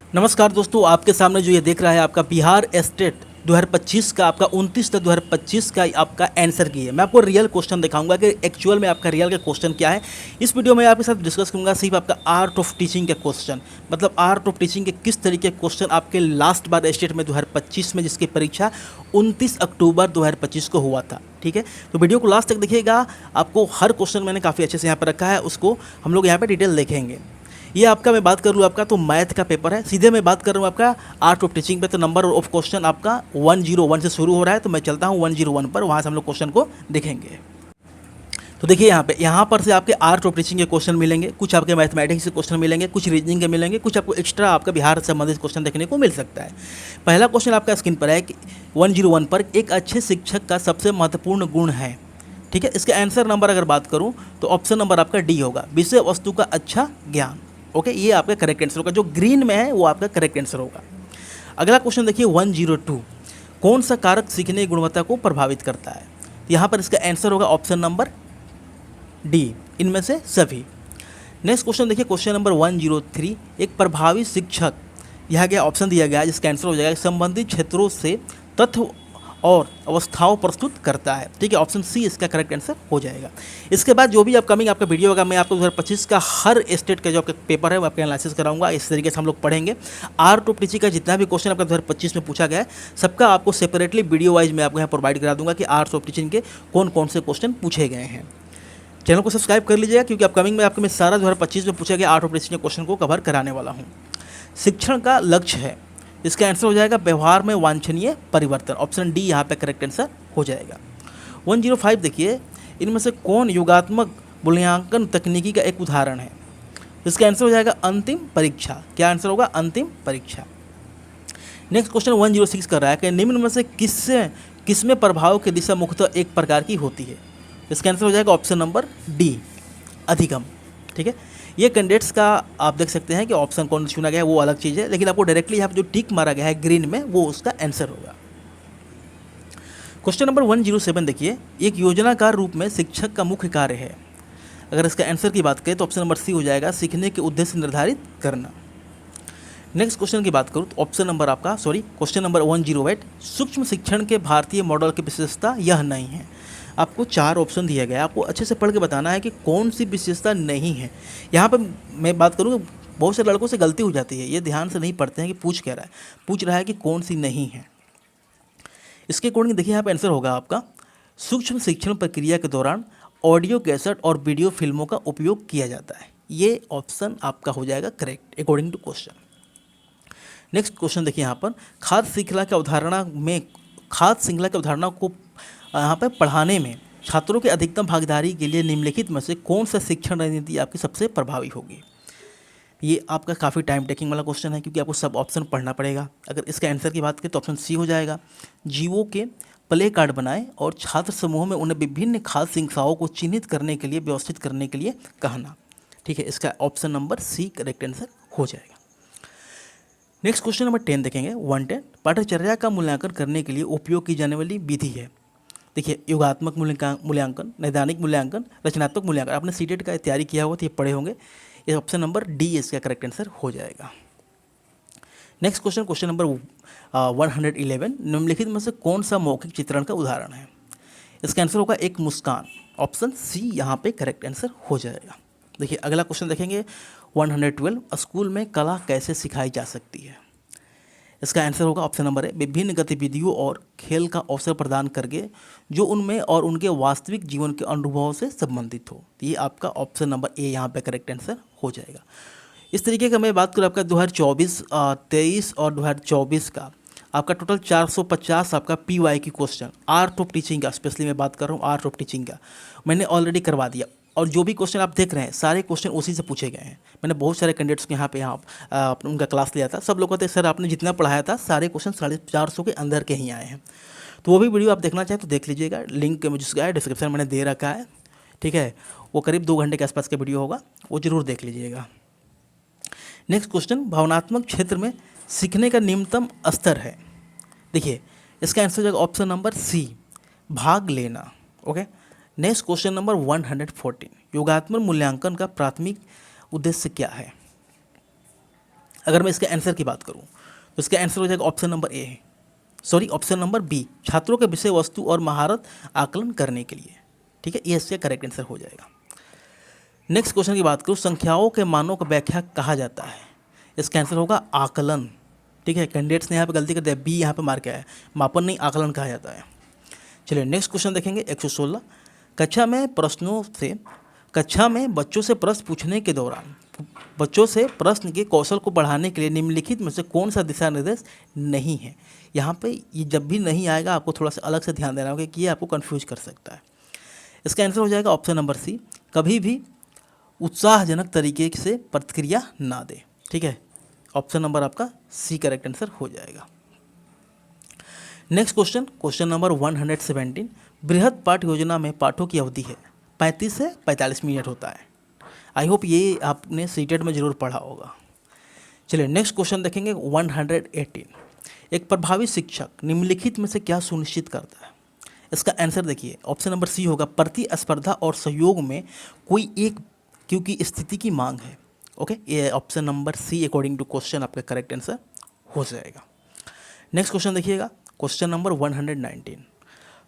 नमस्कार दोस्तों, आपके सामने जो ये देख रहा है आपका बिहार स्टेट 2025 का आपका 29/10/2025 का आपका आंसर की है। मैं आपको रियल क्वेश्चन दिखाऊंगा कि एक्चुअल में आपका रियल का क्वेश्चन क्या है। इस वीडियो में आपके साथ डिस्कस करूंगा सिर्फ आपका आर्ट ऑफ टीचिंग के क्वेश्चन, मतलब आर्ट ऑफ टीचिंग के किस तरीके के क्वेश्चन आपके लास्ट बार स्टेट में 2025 में, जिसकी परीक्षा 29 अक्टूबर 2025 को हुआ था। ठीक है, तो वीडियो को लास्ट तक देखिएगा। आपको हर क्वेश्चन मैंने काफ़ी अच्छे से यहाँ पर रखा है, उसको हम लोग यहाँ पर डिटेल देखेंगे। ये आपका मैं बात कर लूँ आपका तो मैथ का पेपर है। सीधे मैं बात कर रहा हूँ आपका आर्ट ऑफ टीचिंग पे, तो नंबर ऑफ क्वेश्चन आपका 101 से शुरू हो रहा है। तो मैं चलता हूँ 101 पर, वहाँ से हम लोग क्वेश्चन को देखेंगे। तो देखिए यहाँ पर से आपके आर्ट ऑफ टीचिंग के क्वेश्चन मिलेंगे, कुछ आपके मैथमेटिक्स के क्वेश्चन मिलेंगे, कुछ रीजनिंग के मिलेंगे, कुछ आपको एक्स्ट्रा आपका बिहार से संबंधित क्वेश्चन देखने को मिल सकता है। पहला क्वेश्चन आपका स्क्रीन पर है कि 101 पर एक अच्छे शिक्षक का सबसे महत्वपूर्ण गुण है। ठीक है, इसके आंसर नंबर अगर बात करूँ तो ऑप्शन नंबर आपका डी होगा, विषय वस्तु का अच्छा ज्ञान। ओके, ये आपका करेक्ट आंसर होगा, जो ग्रीन में है वो आपका करेक्ट आंसर होगा। अगला क्वेश्चन देखिए 102, कौन सा कारक सीखने की गुणवत्ता को प्रभावित करता है। यहाँ पर इसका आंसर होगा ऑप्शन नंबर डी, इनमें से सभी। नेक्स्ट क्वेश्चन देखिए क्वेश्चन नंबर 103, एक प्रभावी शिक्षक, यहाँ गया ऑप्शन दिया गया है जिसका आंसर हो जाएगा संबंधित क्षेत्रों से तथ्य और अवस्थाओं प्रस्तुत करता है। ठीक है, ऑप्शन सी इसका करेक्ट आंसर हो जाएगा। इसके बाद जो भी अपकमिंग आपका वीडियो होगा, मैं आपको 2025 का हर स्टेट का जो आपका पेपर है वो आपका एनालिसिस कराऊंगा। इस तरीके से हम लोग पढ़ेंगे। आर्ट ऑफ टीचिंग का जितना भी क्वेश्चन आपका 2025 में पूछा गया है, सबका आपको सेपरेटली वीडियो वाइज मैं आपको यहाँ प्रोवाइड करा दूंगा कि आर्ट्स ऑफ टीचिंग के कौन कौन से क्वेश्चन पूछे गए हैं। चैनल को सब्सक्राइब कर लीजिएगा, क्योंकि अपकमिंग में आपको मैं सारा 2025 में पूछा गया आर्ट ऑफ टीचिंग के क्वेश्चन को कवर कराने वाला हूँ। शिक्षण का लक्ष्य है, इसका आंसर हो जाएगा व्यवहार में वांछनीय परिवर्तन। ऑप्शन डी यहाँ पे करेक्ट आंसर हो जाएगा। 105 देखिए, इनमें से कौन योगात्मक मूल्यांकन तकनीकी का एक उदाहरण है। इसका आंसर हो जाएगा अंतिम परीक्षा। क्या आंसर होगा? अंतिम परीक्षा। नेक्स्ट क्वेश्चन 106 कर रहा है कि निम्न में से किसमें प्रभाव की दिशा मुख्यतः एक प्रकार की होती है। इसका आंसर हो जाएगा ऑप्शन नंबर डी, अधिगम। ठीक है, ये कैंडिडेट्स का आप देख सकते हैं कि ऑप्शन कौन चुना गया है वो अलग चीज़ है, लेकिन आपको डायरेक्टली यहाँ पर जो टिक मारा गया है ग्रीन में, वो उसका आंसर होगा। क्वेश्चन नंबर 107 देखिए, एक योजनाकार रूप में शिक्षक का मुख्य कार्य है। अगर इसका आंसर की बात करें तो ऑप्शन नंबर सी हो जाएगा, सीखने के उद्देश्य निर्धारित करना। नेक्स्ट क्वेश्चन की बात करूँ तो ऑप्शन नंबर आपका क्वेश्चन नंबर 108, सूक्ष्म शिक्षण के भारतीय मॉडल की विशेषता यह नहीं है। आपको 4 ऑप्शन दिया गया है, आपको अच्छे से पढ़ के बताना है कि कौन सी विशेषता नहीं है। यहाँ पर मैं बात करूँ, बहुत से लड़कों से गलती हो जाती है, ये ध्यान से नहीं पढ़ते हैं कि पूछ रहा है कि कौन सी नहीं है। इसके अकॉर्डिंग देखिए यहाँ पर आंसर होगा आपका, सूक्ष्म शिक्षण प्रक्रिया के दौरान ऑडियो कैसेट और वीडियो फिल्मों का उपयोग किया जाता है। ये ऑप्शन आपका हो जाएगा correct according to question. Next question देखिए यहाँ पर, खाद्य श्रृंखला की अवधारणा को यहाँ पर पढ़ाने में छात्रों के अधिकतम भागीदारी के लिए निम्नलिखित में से कौन सा शिक्षण रणनीति आपकी सबसे प्रभावी होगी। ये आपका काफ़ी टाइम टेकिंग वाला क्वेश्चन है, क्योंकि आपको सब ऑप्शन पढ़ना पड़ेगा। अगर इसका आंसर की बात करें तो ऑप्शन सी हो जाएगा, जीवों के प्ले कार्ड बनाएं और छात्र समूह में उन्हें विभिन्न खाद्य श्रृंखलाओं को चिन्हित करने के लिए, व्यवस्थित करने के लिए कहना। ठीक है, इसका option number C correct answer हो जाएगा। नेक्स्ट क्वेश्चन नंबर 10 देखेंगे 110, पाठ्यचर्या का मूल्यांकन करने के लिए उपयोग की जाने वाली विधि है। देखिए, योगात्मक मूल्यांकन, नैदानिक मूल्यांकन, रचनात्मक मूल्यांकन। आपने सीटेट का तैयारी किया होगा तो ये पढ़े होंगे। ये ऑप्शन नंबर डी इसका करेक्ट आंसर हो जाएगा। नेक्स्ट क्वेश्चन नंबर 111, निम्नलिखित में से कौन सा मौखिक चित्रण का उदाहरण है। इसका आंसर होगा एक मुस्कान। ऑप्शन सी यहाँ पे करेक्ट आंसर हो जाएगा। देखिए अगला क्वेश्चन देखेंगे 112, स्कूल में कला कैसे सिखाई जा सकती है। इसका आंसर होगा ऑप्शन नंबर ए, विभिन्न गतिविधियों और खेल का अवसर प्रदान करके जो उनमें और उनके वास्तविक जीवन के अनुभवों से संबंधित हो। ये आपका ऑप्शन नंबर ए यहाँ पे करेक्ट आंसर हो जाएगा। इस तरीके का मैं बात करूँ आपका 2024, 23 और 2024 का आपका टोटल 450 आपका PY की क्वेश्चन आर्ट ऑफ टीचिंग का, स्पेशली मैं बात कर रहा हूँ आर्ट ऑफ टीचिंग का, मैंने ऑलरेडी करवा दिया। और जो भी क्वेश्चन आप देख रहे हैं सारे क्वेश्चन उसी से पूछे गए हैं। मैंने बहुत सारे कैंडिडेट्स के यहाँ उनका क्लास लिया था, सब लोग कहते हैं सर आपने जितना पढ़ाया था सारे क्वेश्चन 450 के अंदर के ही आए हैं। तो वो भी वीडियो आप देखना चाहें तो देख लीजिएगा, लिंक जिसका है डिस्क्रिप्शन मैंने दे रखा है। ठीक है, वो करीब 2 घंटे के आसपास का वीडियो होगा, वो जरूर देख लीजिएगा। नेक्स्ट क्वेश्चन, भावनात्मक क्षेत्र में सीखने का न्यूनतम स्तर है। देखिए इसका आंसर हो जाएगा ऑप्शन नंबर सी, भाग लेना। ओके, नेक्स्ट क्वेश्चन नंबर 114, योगात्मक मूल्यांकन का प्राथमिक उद्देश्य क्या है। अगर मैं इसके आंसर की बात करूँ तो इसका आंसर हो जाएगा ऑप्शन नंबर ए है, सॉरी ऑप्शन नंबर बी, छात्रों के विषय वस्तु और महारत आकलन करने के लिए। ठीक है, ये इसका करेक्ट आंसर हो जाएगा। नेक्स्ट क्वेश्चन की बात करूँ, संख्याओं के मानों का व्याख्या कहा जाता है, इसका आंसर होगा आकलन। ठीक है, कैंडिडेट्स ने यहाँ पे गलती कर दिया, बी यहाँ पे मार्क किया है, मापन नहीं आकलन कहा जाता है। चलिए नेक्स्ट क्वेश्चन देखेंगे 116। कक्षा में बच्चों से प्रश्न पूछने के दौरान बच्चों से प्रश्न के कौशल को बढ़ाने के लिए निम्नलिखित में से कौन सा दिशा निर्देश नहीं है। यहाँ पे ये जब भी नहीं आएगा आपको थोड़ा सा अलग से ध्यान देना होगा कि ये आपको कंफ्यूज कर सकता है। इसका आंसर हो जाएगा ऑप्शन नंबर सी, कभी भी उत्साहजनक तरीके से प्रतिक्रिया ना दे। ठीक है, ऑप्शन नंबर आपका सी करेक्ट आंसर हो जाएगा। Next question number 117। बृहद पाठ योजना में पाठों की अवधि है 35 से 45 मिनट होता है। आई होप ये आपने सीटेट में ज़रूर पढ़ा होगा। चलिए नेक्स्ट क्वेश्चन देखेंगे 118। एक प्रभावी शिक्षक निम्नलिखित में से क्या सुनिश्चित करता है। इसका आंसर देखिए, ऑप्शन नंबर सी होगा, प्रतिस्पर्धा और सहयोग में कोई एक क्योंकि स्थिति की मांग है। ओके, ये option number C according to question आपका करेक्ट आंसर हो जाएगा। नेक्स्ट क्वेश्चन देखिएगा, क्वेश्चन नंबर 119।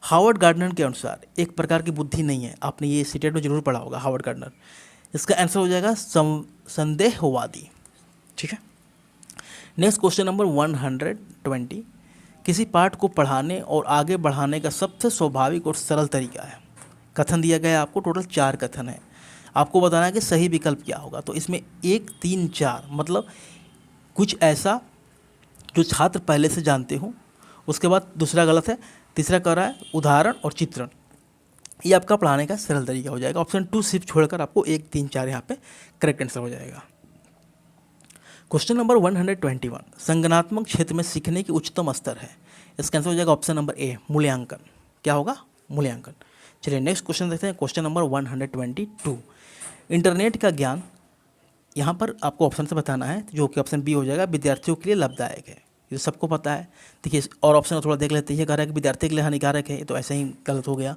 हावर्ड गार्डनर के अनुसार एक प्रकार की बुद्धि नहीं है, आपने ये सीटेट में जरूर पढ़ा होगा हावर्ड गार्डनर। इसका आंसर हो जाएगा संदेहवादी। ठीक है, नेक्स्ट क्वेश्चन नंबर 120। किसी पाठ को पढ़ाने और आगे बढ़ाने का सबसे स्वाभाविक और सरल तरीका है। कथन दिया गया है आपको, टोटल 4 कथन है, आपको बताना है कि सही विकल्प क्या होगा। तो इसमें 1, 3, 4 मतलब कुछ ऐसा जो छात्र पहले से जानते हो, उसके बाद दूसरा गलत है, तीसरा कह रहा है उदाहरण और चित्रण। ये आपका पढ़ाने का सरल तरीका हो जाएगा। ऑप्शन 2 सिर्फ छोड़कर आपको 1, 3, 4 यहाँ पे करेक्ट आंसर हो जाएगा। Question number 121। संज्ञानात्मक क्षेत्र में सीखने की उच्चतम स्तर है, इसका आंसर हो जाएगा ऑप्शन नंबर ए, मूल्यांकन। क्या होगा, मूल्यांकन। चलिए नेक्स्ट क्वेश्चन देखते हैं, क्वेश्चन नंबर 122। इंटरनेट का ज्ञान, यहाँ पर आपको ऑप्शन से बताना है, जो कि ऑप्शन बी हो जाएगा, विद्यार्थियों के लिए लाभदायक है, ये सबको पता है। देखिए और ऑप्शन थोड़ा देख लेते हैं, ये कह रहा है कि विद्यार्थी के लिए हानिकारक है, तो ऐसे ही गलत हो गया।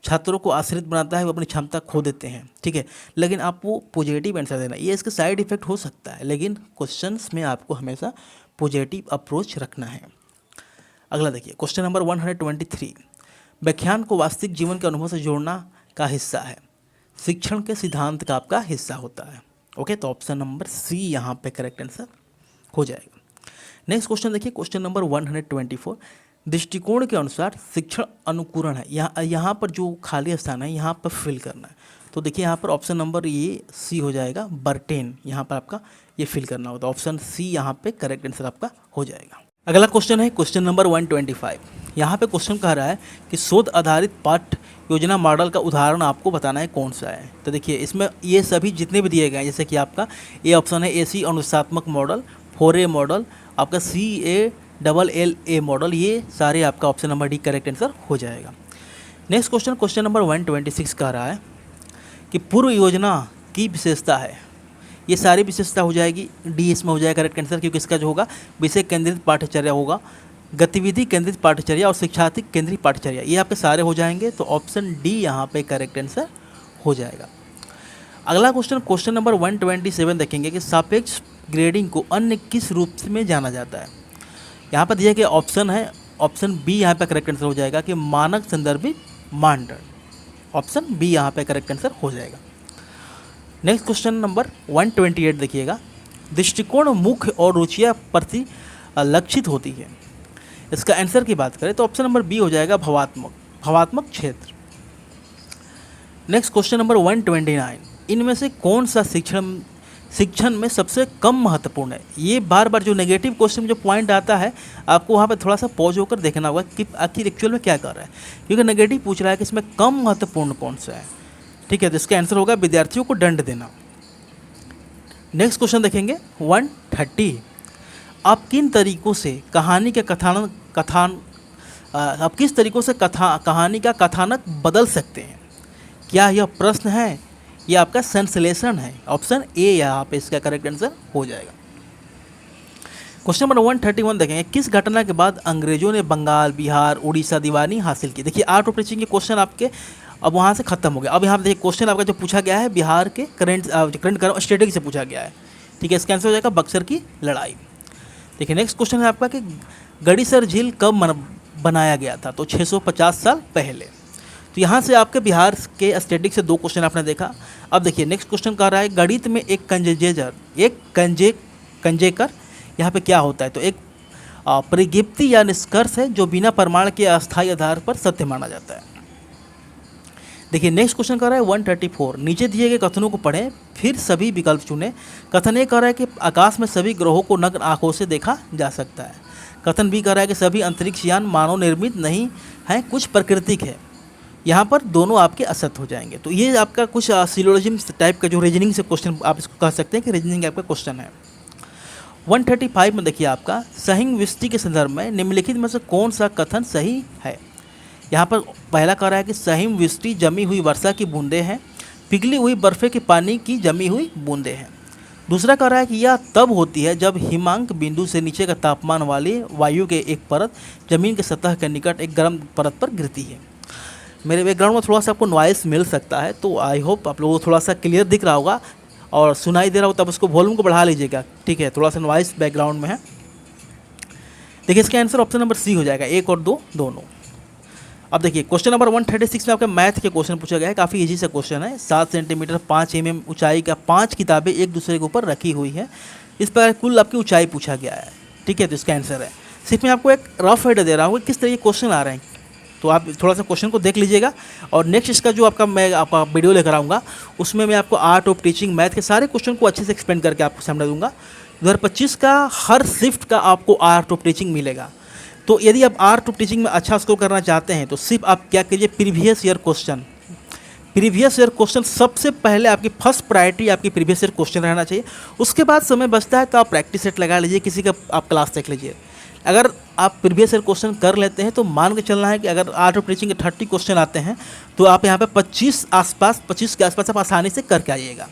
छात्रों को आश्रित बनाता है, वो अपनी क्षमता खो देते हैं। ठीक है, लेकिन आप वो पॉजिटिव आंसर देना, ये इसके साइड इफेक्ट हो सकता है, लेकिन क्वेश्चंस में आपको हमेशा पॉजिटिव अप्रोच रखना है। अगला देखिए, क्वेश्चन नंबर 123। व्याख्यान को वास्तविक जीवन के अनुभव से जोड़ना का हिस्सा है, शिक्षण के सिद्धांत का आपका हिस्सा होता है। ओके, तो ऑप्शन नंबर सी यहाँ पे करेक्ट आंसर हो जाएगा। नेक्स्ट क्वेश्चन देखिए, क्वेश्चन नंबर 124। दृष्टिकोण के अनुसार शिक्षण अनुकूरण है, यहाँ पर जो खाली स्थान है यहाँ पर फिल करना है। तो देखिए यहाँ पर ऑप्शन नंबर ये सी हो जाएगा, बर्टेन, यहाँ पर आपका ये फिल करना होता है। ऑप्शन सी यहाँ पे करेक्ट आंसर आपका हो जाएगा। अगला क्वेश्चन है क्वेश्चन नंबर 125। यहाँ पे क्वेश्चन कह रहा है कि शोध आधारित पाठ योजना मॉडल का उदाहरण आपको बताना है कौन सा है। तो देखिए इसमें ये सभी जितने भी दिए गए हैं, जैसे कि आपका ए ऑप्शन है AC अनुशात्मक मॉडल, 4A मॉडल, आपका CALLA मॉडल, ये सारे आपका option number D correct answer हो जाएगा। नेक्स्ट क्वेश्चन नंबर 126 कह रहा है कि पूर्व योजना की विशेषता है, ये सारी विशेषता हो जाएगी डी, इसमें हो जाएगा करेक्ट आंसर, क्योंकि इसका जो होगा विषय केंद्रित पाठ्यचर्या होगा, गतिविधि केंद्रित पाठ्यचर्या और शिक्षार्थी केंद्रित पाठ्यचर्या, ये आपके सारे हो जाएंगे। तो ऑप्शन डी यहाँ पे करेक्ट आंसर हो जाएगा। अगला क्वेश्चन नंबर 127 देखेंगे कि सापेक्ष ग्रेडिंग को अन्य किस रूप में जाना जाता है। यहाँ पर दिया गया ऑप्शन है, ऑप्शन बी यहाँ पे करेक्ट आंसर हो जाएगा कि मानक संदर्भित मानदंड। ऑप्शन बी यहाँ पे करेक्ट आंसर हो जाएगा। नेक्स्ट क्वेश्चन नंबर 128 देखिएगा, दृष्टिकोण मुख्य और रुचियाँ प्रति लक्षित होती है, इसका आंसर की बात करें तो ऑप्शन नंबर बी हो जाएगा भावात्मक क्षेत्र। नेक्स्ट क्वेश्चन नंबर 129, इनमें से कौन सा शिक्षण में सबसे कम महत्वपूर्ण है। ये बार बार जो नेगेटिव क्वेश्चन में जो पॉइंट आता है आपको वहाँ पे थोड़ा सा पॉज होकर देखना होगा कि आखिर एक्चुअल में क्या कर रहा है, क्योंकि नेगेटिव पूछ रहा है कि इसमें कम महत्वपूर्ण कौन सा है। ठीक है, तो इसका आंसर होगा विद्यार्थियों को दंड देना। नेक्स्ट क्वेश्चन देखेंगे 130, आप किन तरीकों से कहानी के आप किस तरीकों से कहानी का कथानक बदल सकते हैं। क्या यह प्रश्न है या आपका संश्लेषण है। ऑप्शन ए यहाँ पे इसका करेक्ट आंसर हो जाएगा। क्वेश्चन नंबर 131 देखेंगे, किस घटना के बाद अंग्रेजों ने बंगाल, बिहार, उड़ीसा दीवानी हासिल की। देखिए आर्ट ऑफ टीचिंग के क्वेश्चन आपके अब वहाँ से खत्म हो गया। अब यहाँ पे देखिए क्वेश्चन आपका जो पूछा गया है बिहार के करंट स्टेटिक से पूछा गया है। ठीक है, इसका आंसर हो जाएगा बक्सर की लड़ाई। देखिए नेक्स्ट क्वेश्चन है आपका कि गड़ीसर झील कब बनाया गया था, तो 650 साल पहले। तो यहाँ से आपके बिहार के स्टैटिक से 2 क्वेश्चन आपने देखा। अब देखिए नेक्स्ट क्वेश्चन कह रहा है गणित में एक कंजेकर यहाँ पे क्या होता है, तो एक परिगिप्ति या निष्कर्ष है जो बिना प्रमाण के अस्थायी आधार पर सत्य माना जाता है। देखिए नेक्स्ट क्वेश्चन कर रहा है 134, नीचे दिए गए कथनों को पढ़ें फिर सभी विकल्प चुनें। कथन ए कह रहा है कि आकाश में सभी ग्रहों को नग्न आंखों से देखा जा सकता है। कथन बी कह रहा है कि सभी अंतरिक्ष यान मानव निर्मित नहीं हैं, कुछ प्राकृतिक है। यहाँ पर दोनों आपके असत्य हो जाएंगे। तो ये आपका कुछ सिलोजिज्म टाइप का जो रीजनिंग से क्वेश्चन आप इसको कह सकते हैं कि रीजनिंग आपका क्वेश्चन है। 135 में देखिए आपका सहिंग वृष्टि के संदर्भ में निम्नलिखित में से कौन सा कथन सही है। यहाँ पर पहला कह रहा है कि सहिम वृष्टि जमी हुई वर्षा की बूंदें हैं, पिघली हुई बर्फ़े के पानी की जमी हुई बूंदें हैं। दूसरा कह रहा है कि यह तब होती है जब हिमांक बिंदु से नीचे का तापमान वाली वायु के एक परत जमीन के सतह के निकट एक गर्म परत पर गिरती है। मेरे बैकग्राउंड में थोड़ा सा आपको नॉइस मिल सकता है, तो आई होप आप लोगों को थोड़ा सा क्लियर दिख रहा होगा और सुनाई दे रहा हो, तब उसको वॉल्यूम को बढ़ा लीजिएगा, ठीक है, थोड़ा सा नॉइस बैकग्राउंड में है। देखिए इसका आंसर ऑप्शन नंबर सी हो जाएगा, 1 और 2 दोनों। अब देखिए क्वेश्चन नंबर 136 में आपका मैथ के क्वेश्चन पूछा गया है, काफ़ी इजी सा क्वेश्चन है। 7 सेंटीमीटर 5 mm ऊंचाई का 5 किताबें एक दूसरे के ऊपर रखी हुई हैं, इस प्रकार कुल आपकी ऊंचाई पूछा गया है, ठीक है। तो इसका आंसर है, सिर्फ मैं आपको एक रफ आइडिया दे रहा हूँ किस तरह के क्वेश्चन आ रहे हैं, तो आप थोड़ा सा क्वेश्चन को देख लीजिएगा। और नेक्स्ट इसका जो मैं आपका वीडियो लेकर आऊँगा उसमें मैं आपको आर्ट ऑफ टीचिंग मैथ के सारे क्वेश्चन को अच्छे से एक्सप्लेन करके आपको समझा दूँगा। 2025 का हर शिफ्ट का आपको आर्ट ऑफ टीचिंग मिलेगा। तो यदि आप आर्ट ऑफ टीचिंग में अच्छा स्कोर करना चाहते हैं तो सिर्फ आप क्या कीजिए, प्रीवियस ईयर क्वेश्चन सबसे पहले आपकी फर्स्ट प्रायोरिटी आपकी प्रीवियस ईयर क्वेश्चन रहना चाहिए। उसके बाद समय बचता है तो आप प्रैक्टिस सेट लगा लीजिए, किसी का आप क्लास देख लीजिए। अगर आप प्रीवियस ईयर क्वेश्चन कर लेते हैं तो मान के चलना है कि अगर आर्ट ऑफ टीचिंग के 30 क्वेश्चन आते हैं तो आप यहाँ पे 25 के आसपास आप आसानी से करके आइएगा।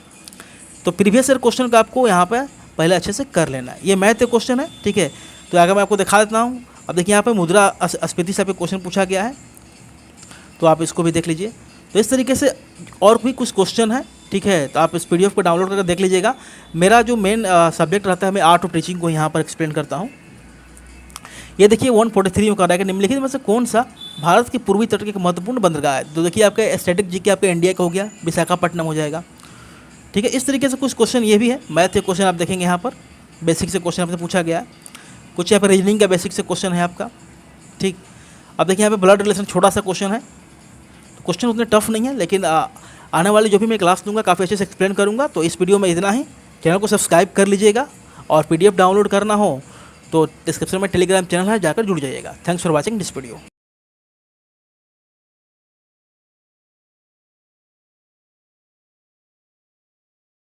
तो प्रीवियस ईयर क्वेश्चन का आपको यहाँ पर पहले अच्छे से कर लेना है। ये मैथ क्वेश्चन है, ठीक है। तो अगर मैं आपको दिखा देता हूँ, अब देखिए यहाँ पे मुद्रास्फीति से क्वेश्चन पूछा गया है, तो आप इसको भी देख लीजिए। तो इस तरीके से और भी कुछ क्वेश्चन है, ठीक है। तो आप इस PDF को डाउनलोड करके देख लीजिएगा। मेरा जो मेन सब्जेक्ट रहता है, मैं आर्ट ऑफ टीचिंग को यहाँ पर एक्सप्लेन करता हूँ। ये देखिए 143 में कह रहा है कि निम्नलिखित में से कौन सा भारत के पूर्वी तट के एक महत्वपूर्ण बंदरगाह है। तो देखिए आपका स्टैटिक जी के आपका इंडिया का हो गया, विशाखापट्टनम हो जाएगा, ठीक है। इस तरीके से कुछ क्वेश्चन ये भी है, मैथ के क्वेश्चन आप देखेंगे यहाँ पर, बेसिक से क्वेश्चन आपसे पूछा गया है। कुछ यहाँ पर रीजनिंग का बेसिक से क्वेश्चन है आपका, ठीक। अब देखिए यहाँ पे ब्लड रिलेशन छोटा सा क्वेश्चन है, तो क्वेश्चन उतने टफ नहीं है, लेकिन आने वाली जो भी मैं क्लास दूंगा काफ़ी अच्छे से एक्सप्लेन करूँगा। तो इस वीडियो में इतना ही। चैनल को सब्सक्राइब कर लीजिएगा और PDF डाउनलोड करना हो तो डिस्क्रिप्शन में टेलीग्राम चैनल है, जाकर जुड़ जाइएगा। Thanks for watching this video.